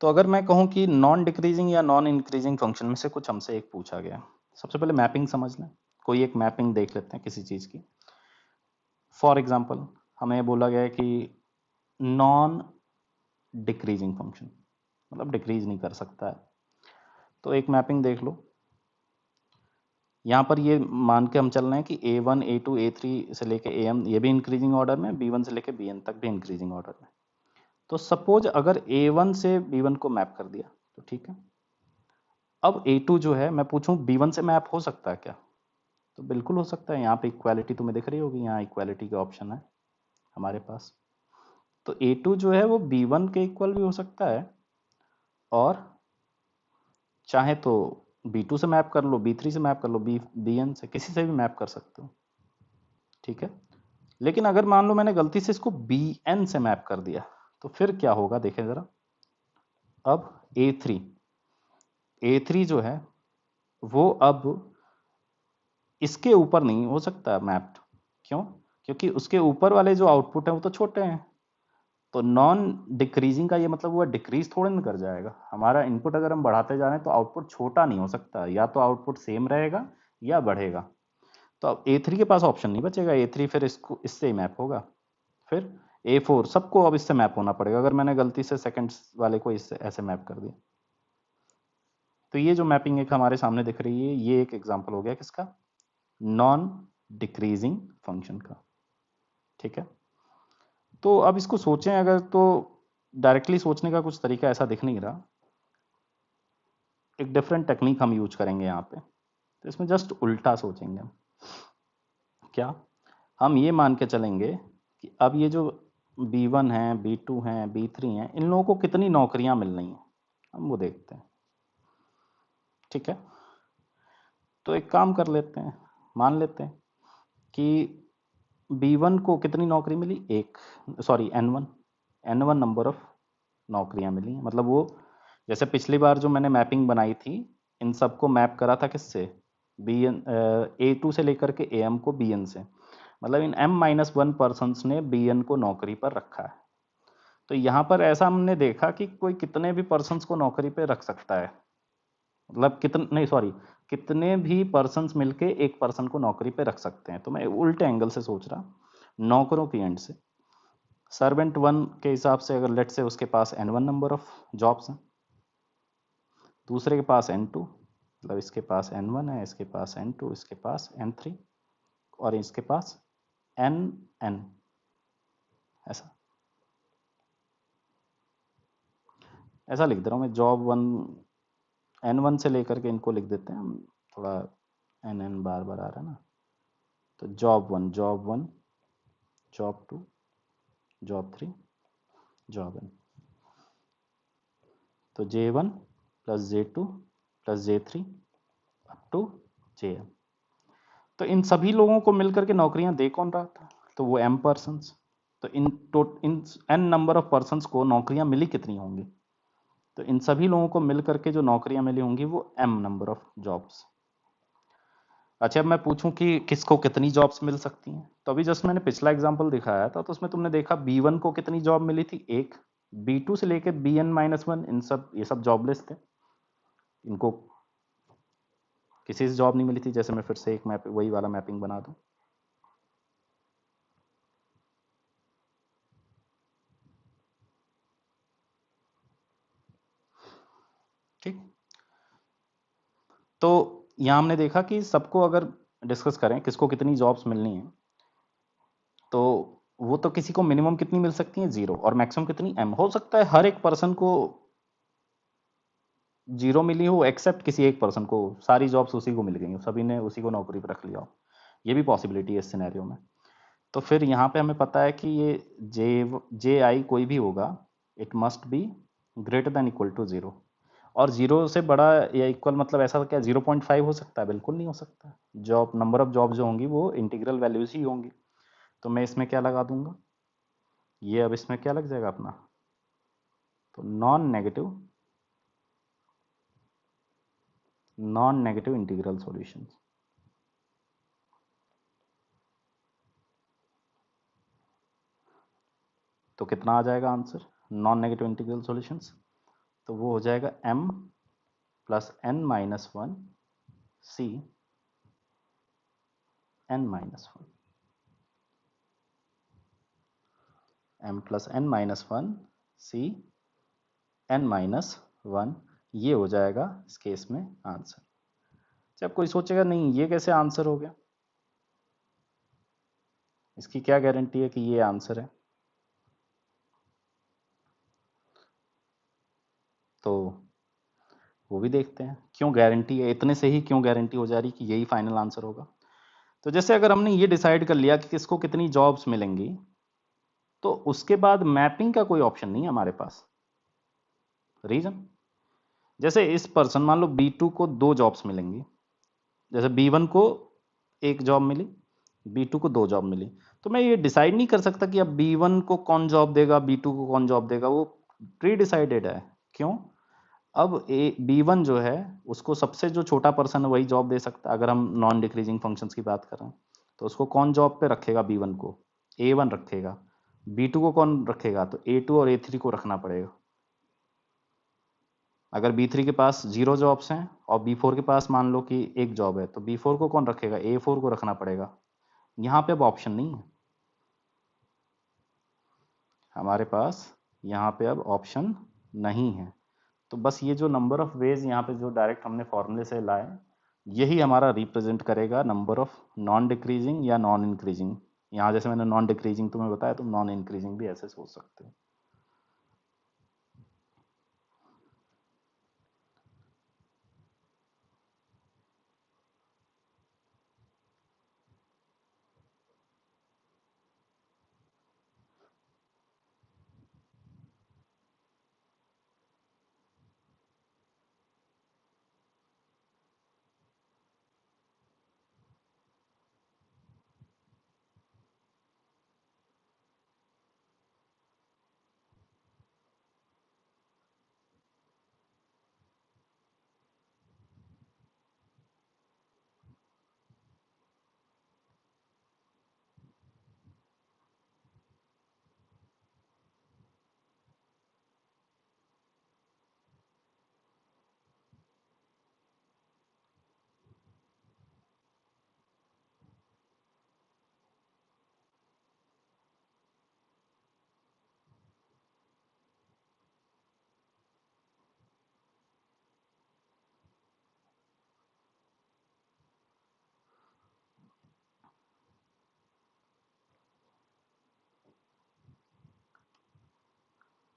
तो अगर मैं कहूं कि नॉन डिक्रीजिंग या नॉन इंक्रीजिंग फंक्शन में से कुछ हमसे एक पूछा गया, सबसे पहले मैपिंग समझ लें। कोई एक मैपिंग देख लेते हैं किसी चीज की। फॉर एग्जांपल हमें बोला गया है कि नॉन डिक्रीजिंग फंक्शन, मतलब डिक्रीज नहीं कर सकता है। तो एक मैपिंग देख लो, यहाँ पर ये मान के हम चल रहे हैं कि a1, a2, a3 से लेके am ये भी इंक्रीजिंग ऑर्डर में, b1 से लेके bn तक भी इंक्रीजिंग ऑर्डर में। तो सपोज अगर a1 से b1 को मैप कर दिया तो ठीक है। अब a2 जो है मैं पूछूं b1 से मैप हो सकता है क्या? तो बिल्कुल हो सकता है। यहाँ पे इक्वालिटी तुम्हें दिख रही होगी, यहाँ इक्वालिटी का ऑप्शन है हमारे पास। तो a2 जो है वो b1 के इक्वल भी हो सकता है, और चाहे तो b2 से मैप कर लो, b3 से मैप कर लो, bn से, किसी से भी मैप कर सकते हो। ठीक है। लेकिन अगर मान लो मैंने गलती से इसको bn से मैप कर दिया तो फिर क्या होगा, देखें जरा। अब A3 जो है वो अब इसके ऊपर नहीं हो सकता मैप्ड। क्यों? क्योंकि उसके ऊपर वाले जो आउटपुट है वो तो छोटे हैं। तो नॉन डिक्रीजिंग का ये मतलब हुआ डिक्रीज थोड़े ना कर जाएगा। हमारा इनपुट अगर हम बढ़ाते जा रहे हैं तो आउटपुट छोटा नहीं हो सकता, या तो आउटपुट सेम रहेगा या बढ़ेगा। तो अब A3 के पास ऑप्शन नहीं बचेगा, A3 फिर इसको इससे ही मैप होगा। फिर A4 सबको अब इससे मैप होना पड़ेगा, अगर मैंने गलती से सेकंड वाले को इससे ऐसे मैप कर दिया। तो ये जो मैपिंग एक हमारे सामने दिख रही है, ये एक एग्जांपल हो गया किसका? नॉन डिक्रीजिंग फंक्शन का। ठीक है, तो अब इसको सोचें अगर, तो डायरेक्टली सोचने का कुछ तरीका ऐसा दिख नहीं रहा। एक डिफरेंट टेक्निक हम यूज करेंगे यहाँ पे। तो इसमें जस्ट उल्टा सोचेंगे हम। क्या? हम ये मान के चलेंगे कि अब ये जो B1 है, B2 है, B3 है, इन लोगों को कितनी नौकरियां मिल रही हैं, हम वो देखते हैं। ठीक है, तो एक काम कर लेते हैं, मान लेते हैं कि B1 को कितनी नौकरी मिली? N1 नंबर ऑफ नौकरियां मिली हैं। मतलब वो जैसे पिछली बार जो मैंने मैपिंग बनाई थी, इन सबको मैप करा था किससे? A2 से लेकर के AM को BN से। मतलब इन M-1 पर्सन्स ने BN को नौकरी पर रखा है। तो यहाँ पर ऐसा हमने देखा कि कोई कितने भी पर्सन्स को नौकरी पे रख सकता है। मतलब कितने भी पर्सन्स मिलके एक पर्सन को नौकरी पे रख सकते हैं। तो मैं उल्टे एंगल से सोच रहा, नौकरों की एंड से। सर्वेंट 1 के हिसाब से अगर लेट से उसके पास N1 नंबर ऑफ जॉब्स हैं, दूसरे के पास N2, मतलब इसके पास N1 है, इसके पास N2, इसके पास N3 और इसके पास NN। ऐसा लिख दे रहा हूँ मैं, जॉब 1 N1 से लेकर के इनको लिख देते हैं हम, थोड़ा NN बार बार आ रहा है ना। तो job 1, job 2, job 3, job N। तो J1 plus J2 plus J3 up to JN। तो इन सभी लोगों को मिलकर के नौकरियां दे कौन रहा था? तो वो M पर्सन्स। तो इन N नंबर ऑफ पर्सन्स को नौकरियां मिली कितनी होंगी? तो इन सभी लोगों को मिलकर के जो नौकरियां मिली होंगी वो M नंबर ऑफ जॉब्स। अच्छा, अब मैं पूछूं कि किसको कितनी जॉब्स मिल सकती हैं, तो अभी जस्ट मैंने पिछला एग्जांपल दिखाया था, तो उसमें तुमने देखा B1 को कितनी जॉब मिली थी? एक। B2 से लेके BN-1 ये सब जॉबलेस थे, इनको किसी से जॉब नहीं मिली थी। जैसे मैं फिर से एक मैप वही वाला मैपिंग बना दूं, ठीक। तो यहां हमने देखा कि सबको अगर डिस्कस करें किसको कितनी जॉब्स मिलनी है, तो वो तो किसी को मिनिमम कितनी मिल सकती है? 0। और मैक्सिमम कितनी? M। हो सकता है हर एक पर्सन को 0 मिली हो, एक्सेप्ट किसी एक पर्सन को सारी जॉब्स उसी को मिल गई हो, सभी ने उसी को नौकरी पर रख लिया हो। ये भी पॉसिबिलिटी है इस सिनेरियो में। तो फिर यहाँ पे हमें पता है कि ये जे आई कोई भी होगा, it must be greater than equal to 0। और 0 से बड़ा या इक्वल मतलब ऐसा क्या 0.5 हो सकता है? बिल्कुल नहीं हो सकता। जॉब नंबर ऑफ जॉब जो होंगी वो इंटीग्रल वैल्यूज ही होंगी। तो मैं इसमें क्या लगा दूंगा? ये अब इसमें क्या लग जाएगा अपना? तो नॉन नेगेटिव इंटीग्रल सॉल्यूशंस। तो कितना आ जाएगा answer non negative integral solutions? तो वो हो जाएगा M plus N-1 C N-1, M plus N-1 C N-1, ये हो जाएगा इस केस में आंसर। जब कोई सोचेगा नहीं ये कैसे आंसर हो गया, इसकी क्या गारंटी है कि ये आंसर है? तो वो भी देखते हैं क्यों गारंटी है, इतने से ही क्यों गारंटी हो जा रही कि यही फाइनल आंसर होगा। तो जैसे अगर हमने ये डिसाइड कर लिया कि किसको कितनी जॉब्स मिलेंगी, तो उसके बाद मैपिंग का कोई ऑप्शन नहीं है हमारे पास। रीजन, जैसे इस पर्सन मान लो B2 को 2 जॉब्स मिलेंगी, जैसे B1 को 1 जॉब मिली, B2 को 2 जॉब मिली, तो मैं ये डिसाइड नहीं कर सकता कि अब B1 को कौन जॉब देगा, B2 को कौन जॉब देगा। वो प्री डिसाइडेड है। क्यों? अब B1 जो है उसको सबसे जो छोटा पर्सन है वही जॉब दे सकता है। अगर हम नॉन डिक्रीजिंग फंक्शंस की बात कर रहे हैं तो उसको कौन जॉब पे रखेगा? B1 को A1 रखेगा। B2 को कौन रखेगा? तो A2 और A3 को रखना पड़ेगा। अगर B3 के पास 0 जॉब्स हैं और B4 के पास मान लो कि एक जॉब है तो B4 को कौन रखेगा? A4 को रखना पड़ेगा। यहाँ पे अब ऑप्शन नहीं है हमारे पास, यहाँ पे अब ऑप्शन नहीं है। तो बस ये जो नंबर ऑफ वेज यहाँ पे जो डायरेक्ट हमने फॉर्मूले से लाए, यही हमारा रिप्रेजेंट करेगा नंबर ऑफ नॉन डिक्रीजिंग या नॉन इंक्रीजिंग। यहाँ जैसे मैंने नॉन डिक्रीजिंग तुम्हें बताया, तुम नॉन इंक्रीजिंग भी ऐसे सोच सकते हो।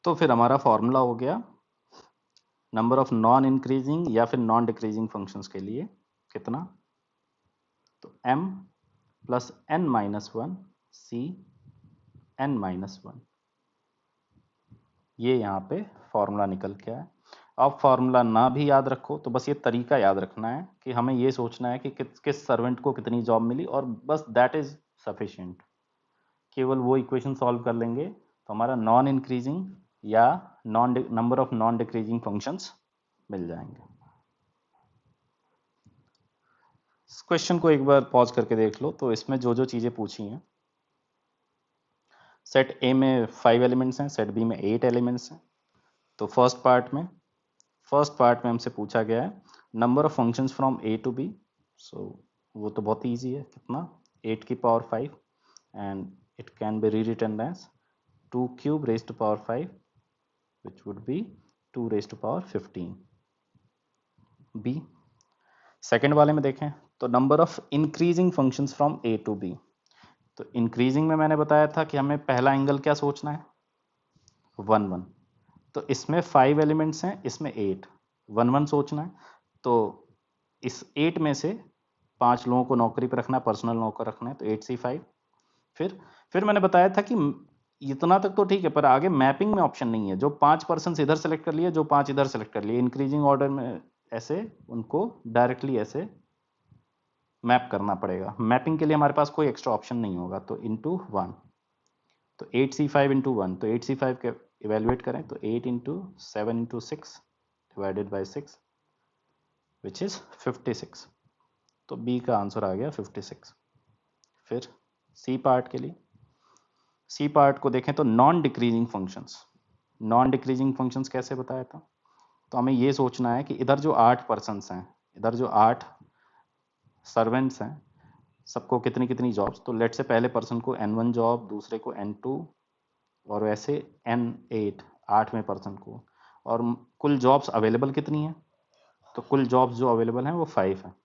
तो फिर हमारा फॉर्मूला हो गया नंबर ऑफ नॉन इंक्रीजिंग या फिर नॉन डिक्रीजिंग फंक्शंस के लिए कितना? तो m plus n minus one C n minus one, ये यहाँ पे फॉर्मूला निकल के आया। अब फॉर्मूला ना भी याद रखो तो बस ये तरीका याद रखना है कि हमें ये सोचना है कि किस सर्वेंट को कितनी जॉब मिली, और बस दैट इज सफिशिएंट। केवल वो इक्वेशन सॉल्व कर लेंगे तो हमारा नॉन इंक्रीजिंग या number of non decreasing functions मिल जाएंगे। इस क्वेश्चन को एक बार पॉज करके देख लो। तो इसमें जो जो चीज़ें पूछी हैं, सेट ए में 5 एलिमेंट्स हैं, सेट बी में 8 एलिमेंट्स हैं। तो फर्स्ट पार्ट में हमसे पूछा गया है number of functions from A to B. So वो तो बहुत ईजी है, कितना? 8 की power 5 and it can be rewritten as 2 cube raise to power 5 which would be 2 raised to power 15। B second वाले में देखें तो number of increasing functions from A to B. तो इंक्रीजिंग में मैंने बताया था कि हमें पहला एंगल क्या सोचना है? 1 1। तो इसमें 5 एलिमेंट्स हैं, इसमें 8, 1 1 सोचना है। तो इस 8 में से 5 लोगों को नौकरी पर रखना है, पर्सनल नौकर रखना है, तो 8C5। फिर मैंने बताया था कि इतना तक तो ठीक है, पर आगे मैपिंग में ऑप्शन नहीं है। जो 5 पर्सन इधर सेलेक्ट कर लिए, जो 5 इधर सेलेक्ट कर लिए, इंक्रीजिंग ऑर्डर में ऐसे उनको डायरेक्टली ऐसे मैप करना पड़ेगा। मैपिंग के लिए हमारे पास कोई एक्स्ट्रा ऑप्शन नहीं होगा। तो इंटू 1, तो 8C5 इंटू 1, तो 8C5 के इवेल्युएट करें तो 8 into 7 into 6 divided by 6 which is 56। तो बी का आंसर आ गया 56। फिर सी पार्ट के लिए, सी पार्ट को देखें तो non decreasing functions. Non decreasing functions कैसे बताया था? तो हमें ये सोचना है कि इधर जो 8 पर्सन्स हैं, इधर जो 8 सर्वेंट्स हैं, सबको कितनी कितनी जॉब्स। तो लेट से पहले पर्सन को N1 जॉब, दूसरे को N2, और वैसे N8 8वें पर्सन को। और कुल जॉब्स अवेलेबल कितनी हैं? तो कुल जॉब्स जो अवेलेबल हैं वो 5 हैं।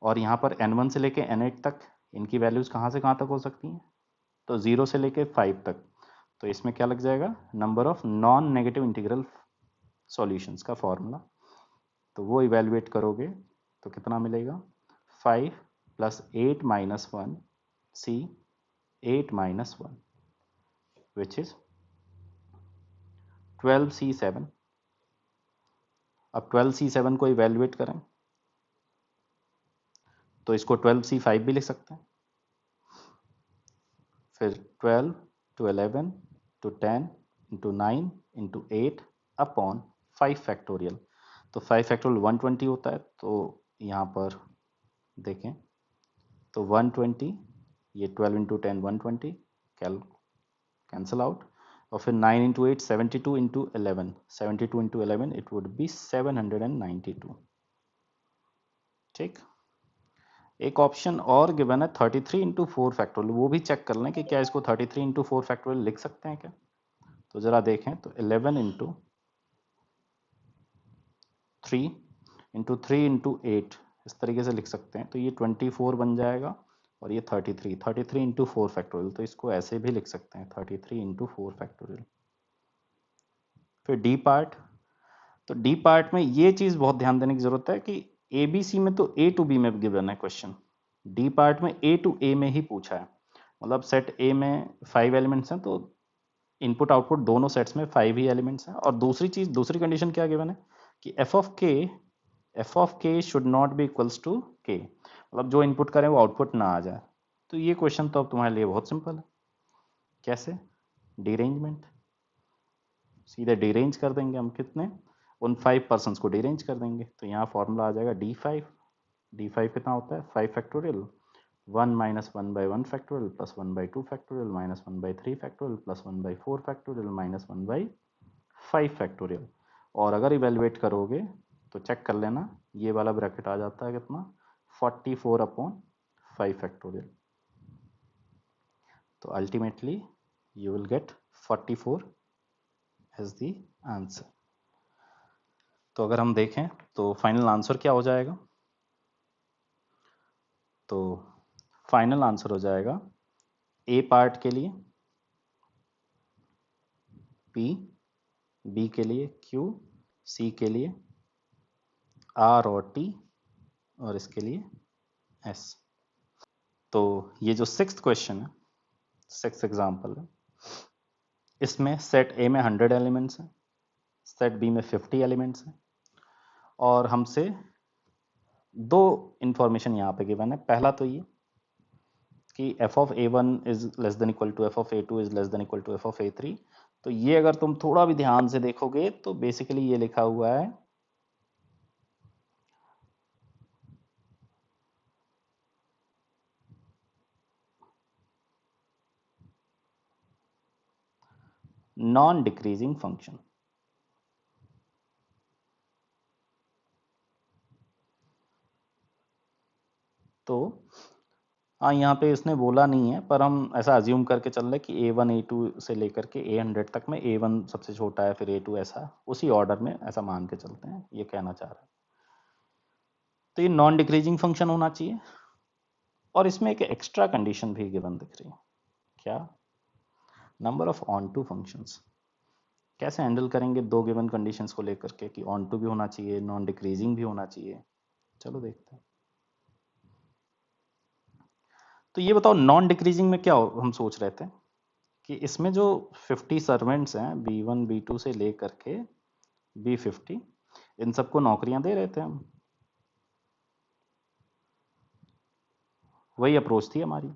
और यहाँ पर N1 से लेके N8 तक इनकी वैल्यूज कहाँ से कहाँ तक हो सकती हैं? तो 0 से लेके 5 तक। तो इसमें क्या लग जाएगा? Number of non negative integral solutions का फॉर्मूला। तो वो इवेल्युएट करोगे तो कितना मिलेगा? 5 plus 8 minus 1 C 8 minus 1 which is 12C7। अब 12C7 को इवेल्युएट करें तो इसको 12C5 भी लिख सकते हैं। फिर 12 to 11 to 10 into 9 into 8 upon 5 factorial, तो 5 फैक्टोरियल 120 होता है। तो यहाँ पर देखें तो 120, ये 12 इंटू 10 120 कैंसल आउट, और फिर 9 into 8 72 into 11, 72 into 11 it would be 792। ठीक, एक ऑप्शन और गिवन है 33 इंटू 4 फैक्टोरियल, वो भी चेक कर लें कि क्या इसको 33 इंटू 4 फैक्टोरियल लिख सकते हैं क्या। तो जरा देखें, तो 11 इंटू 3 इंटू 3 इंटू 8 इस तरीके से लिख सकते हैं, तो ये 24 बन जाएगा, और ये 33 इंटू 4 फैक्टोरियल, तो इसको ऐसे भी लिख सकते हैं 33 इंटू 4 फैक्टोरियल। फिर डी पार्ट, तो डी पार्ट में ये चीज़ बहुत ध्यान देने की जरूरत है कि ए बी सी में तो ए टू बी में गिवन है क्वेश्चन, डी पार्ट में ए टू ए में ही पूछा है। मतलब सेट ए में 5 एलिमेंट्स हैं, तो इनपुट आउटपुट दोनों सेट्स में 5 ही एलिमेंट्स हैं। और दूसरी चीज, दूसरी कंडीशन क्या गिवन है कि F of K should not be equals to K, मतलब जो इनपुट करें वो आउटपुट ना आ जाए। तो ये क्वेश्चन तो अब तुम्हारे लिए बहुत सिंपल है। कैसे? डीरेंजमेंट, सीधे डीरेंज कर देंगे हम, कितने, उन 5 पर्सन्स को डीरेंज कर देंगे। तो यहाँ फॉर्मूला आ जाएगा D5 कितना होता है 5 factorial 1 minus 1 by 1 factorial plus 1 by 2 factorial minus 1 by 3 factorial plus 1 by 4 factorial minus 1 by 5 factorial. और अगर इवेलुएट करोगे तो चेक कर लेना, ये वाला ब्रैकेट आ जाता है कितना 44 अपॉन 5 फैक्टोरियल। तो ultimately you will get 44 as the answer. तो अगर हम देखें तो फाइनल आंसर क्या हो जाएगा, तो फाइनल आंसर हो जाएगा ए पार्ट के लिए P, B के लिए Q, C के लिए R और T, और इसके लिए S। तो ये जो 6th क्वेश्चन है, 6th एग्जाम्पल है, इसमें सेट A में 100 एलिमेंट्स हैं, सेट B में 50 एलिमेंट्स हैं, और हमसे दो इंफॉर्मेशन यहाँ पे गिवन है। पहला तो ये कि f of a1 is less than equal to f of a2 is less than equal to f of a3। तो ये अगर तुम थोड़ा भी ध्यान से देखोगे तो बेसिकली ये लिखा हुआ है नॉन डिक्रीजिंग फंक्शन। तो हाँ, यहाँ पे इसने बोला नहीं है, पर हम ऐसा अज्यूम करके चल रहे कि a1 a2 से लेकर के a100 तक में a1 सबसे छोटा है, फिर a2, ऐसा उसी ऑर्डर में ऐसा मान के चलते हैं, ये कहना चाह रहा है। तो ये नॉन डिक्रीजिंग फंक्शन होना चाहिए, और इसमें एक एक्स्ट्रा कंडीशन भी गिवन दिख रही है। क्या? Number of onto functions. कैसे हैंडल करेंगे दो गिवन कंडीशंस को लेकर के कि ऑन टू भी होना चाहिए, नॉन डिक्रीजिंग भी होना चाहिए। चलो देखते हैं। तो ये बताओ नॉन डिक्रीजिंग में क्या हम सोच रहे थे कि इसमें जो 50 सर्वेंट्स हैं B1 B2 से लेकर के B50, इन सबको नौकरियां दे रहे थे हम, वही अप्रोच थी हमारी।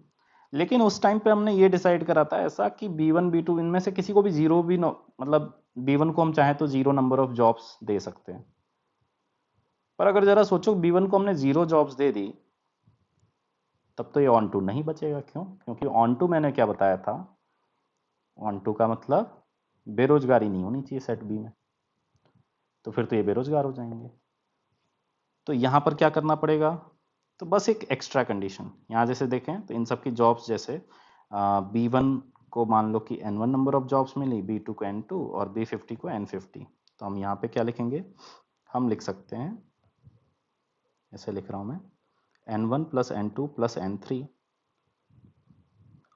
लेकिन उस टाइम पे हमने ये डिसाइड करा था ऐसा कि B1 B2 इनमें से किसी को भी जीरो भी मतलब B1 को हम चाहें तो 0 नंबर ऑफ जॉब्स दे सकते हैं। पर अगर जरा सोचो B1 को हमने 0 जॉब्स दे दी, तब तो ये ऑन टू नहीं बचेगा। क्यों? क्योंकि ऑन टू मैंने क्या बताया था, ऑन टू का मतलब बेरोजगारी नहीं होनी चाहिए सेट बी में, तो फिर तो ये बेरोजगार हो जाएंगे। तो यहां पर क्या करना पड़ेगा, तो बस एक एक्स्ट्रा कंडीशन यहाँ जैसे देखें तो इन सब की जॉब्स जैसे B1 को मान लो कि N1 number of jobs milli, B2 को N2 और B50 को N50। तो हम यहाँ पे क्या लिखेंगे, हम लिख सकते हैं, ऐसे लिख रहा हूं मैं, N1 plus N2 plus N3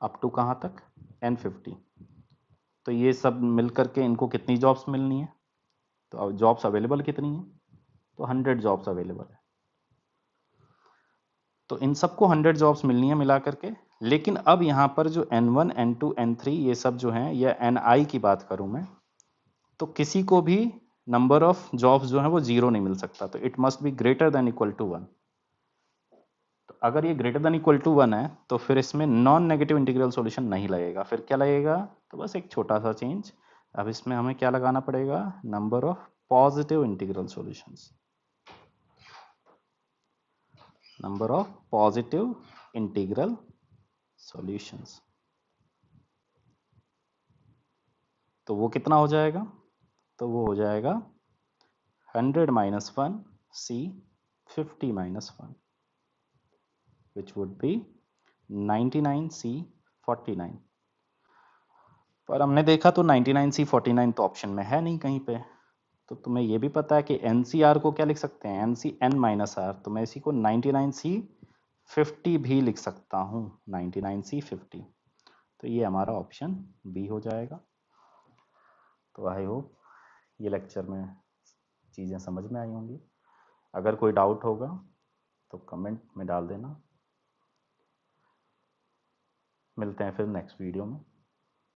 up to कहाँ तक N50। तो ये सब मिल करके इनको कितनी जॉब्स मिलनी है, तो अब जॉब्स अवेलेबल कितनी है, तो 100 जॉब्स अवेलेबल है। तो इन सबको 100 जॉब्स मिलनी है मिला करके। लेकिन अब यहाँ पर जो N1 N2 N3 ये सब जो हैं, या Ni की बात करूं मैं, तो किसी को भी नंबर ऑफ जॉब्स जो है वो 0 नहीं मिल सकता, तो it must be greater than equal to 1। तो अगर ये ग्रेटर देन इक्वल टू 1 है तो फिर इसमें नॉन नेगेटिव इंटीग्रल सॉल्यूशन नहीं लगेगा। फिर क्या लगेगा, तो बस एक छोटा सा चेंज, अब इसमें हमें क्या लगाना पड़ेगा, number of positive integral solutions, number of positive integral solutions. तो वो कितना हो जाएगा? तो वो हो जाएगा 100 minus 1 C 50 minus 1 which would be 99 C 49। पर हमने देखा तो 99 C 49 तो ऑप्शन में है नहीं कहीं पे। तो तुम्हें ये भी पता है कि NCR को क्या लिख सकते हैं, NC N माइनस R, तो मैं इसी को 99 C 50 भी लिख सकता हूँ, 99 C 50। तो ये हमारा ऑप्शन बी हो जाएगा। तो आई होप ये लेक्चर में चीज़ें समझ में आई होंगी। अगर कोई डाउट होगा तो कमेंट में डाल देना। मिलते हैं फिर नेक्स्ट वीडियो में।